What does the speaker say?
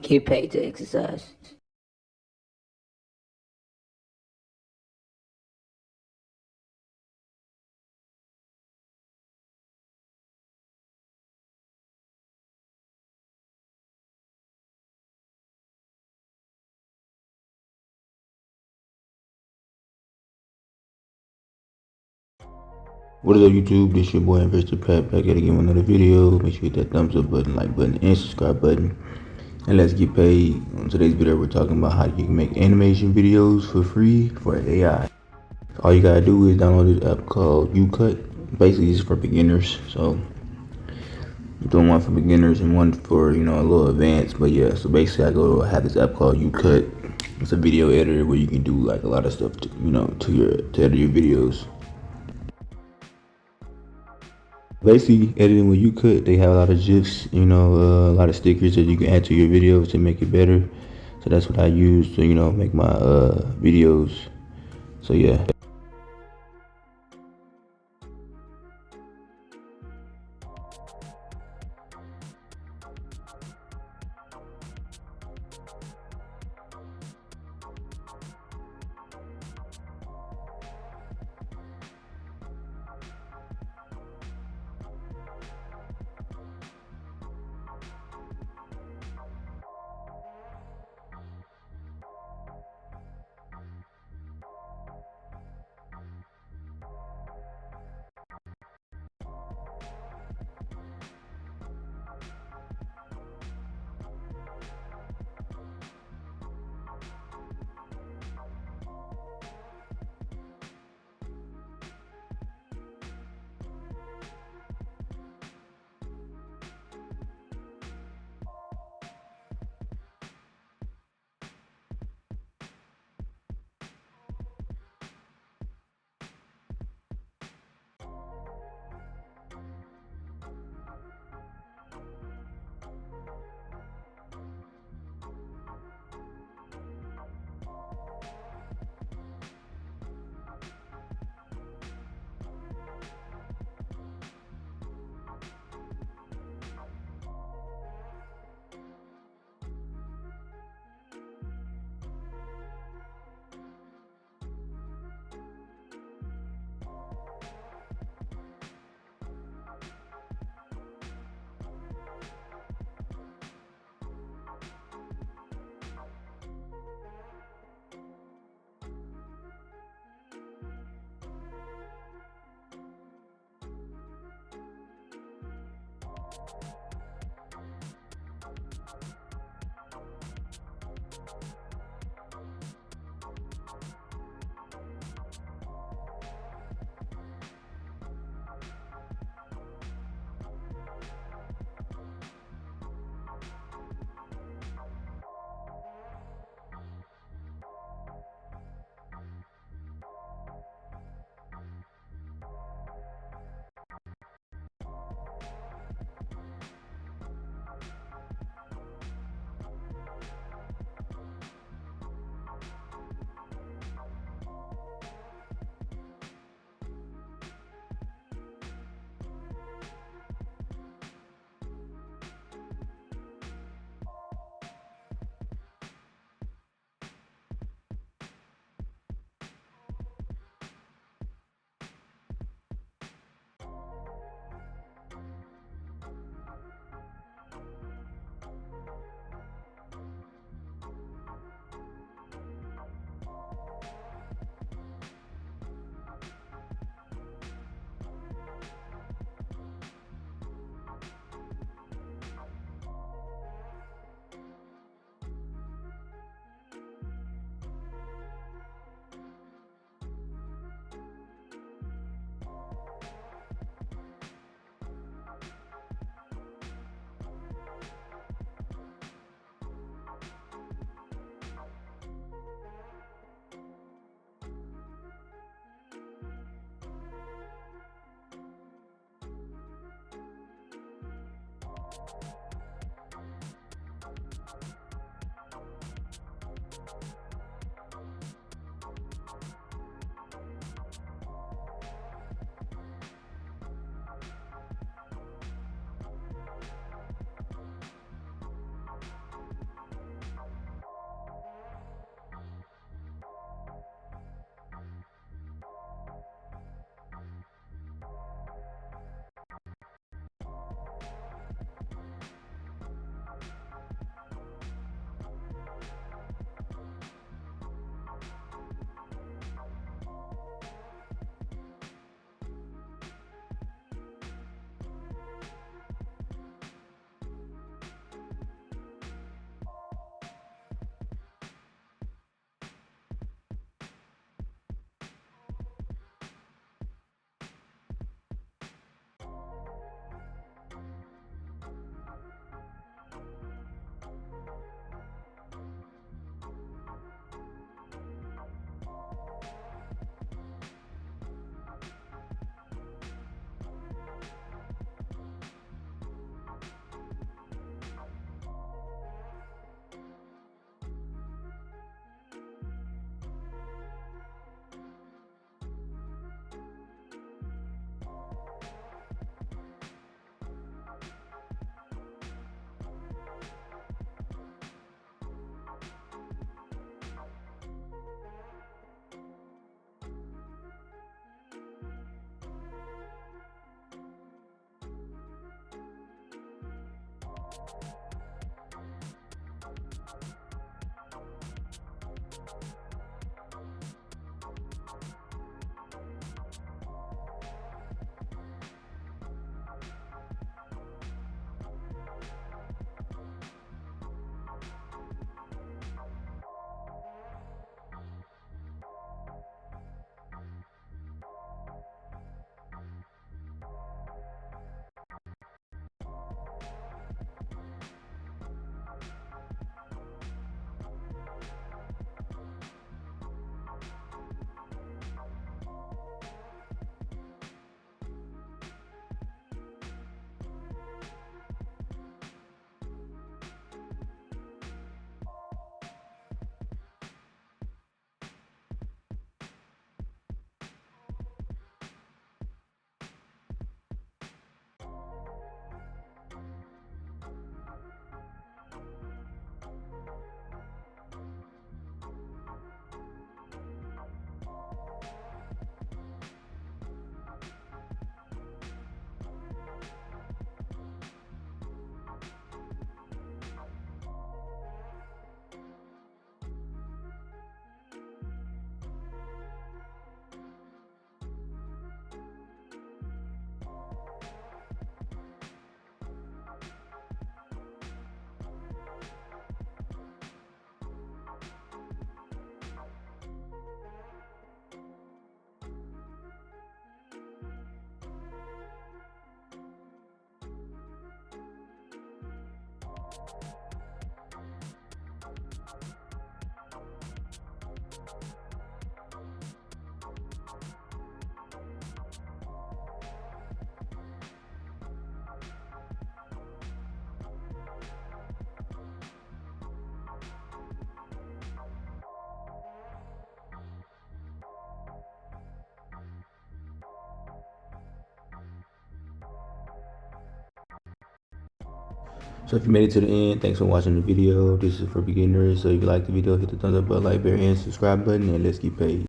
Get paid to exercise. What is up, YouTube? This your boy Investor Pat back at again with another video. Make sure you hit that thumbs up button, like button, and subscribe button. And let's get paid. On today's video, we're talking about how you can make animation videos for free for AI. All you gotta do is download this app called YOUCUT. Basically, it's for beginners. So I'm doing one for beginners and one for, a little advanced. But yeah, so basically I have this app called YOUCUT. It's a video editor where you can do like a lot of stuff to, to edit your videos. Basically, editing with YouCut, they have a lot of GIFs, a lot of stickers that you can add to your videos to make it better. So that's what I use to, make my videos. So yeah. So if you made it to the end, thanks for watching the video. This is for beginners. So if you like the video, hit the thumbs up button, like, bear, and subscribe button, and let's get paid.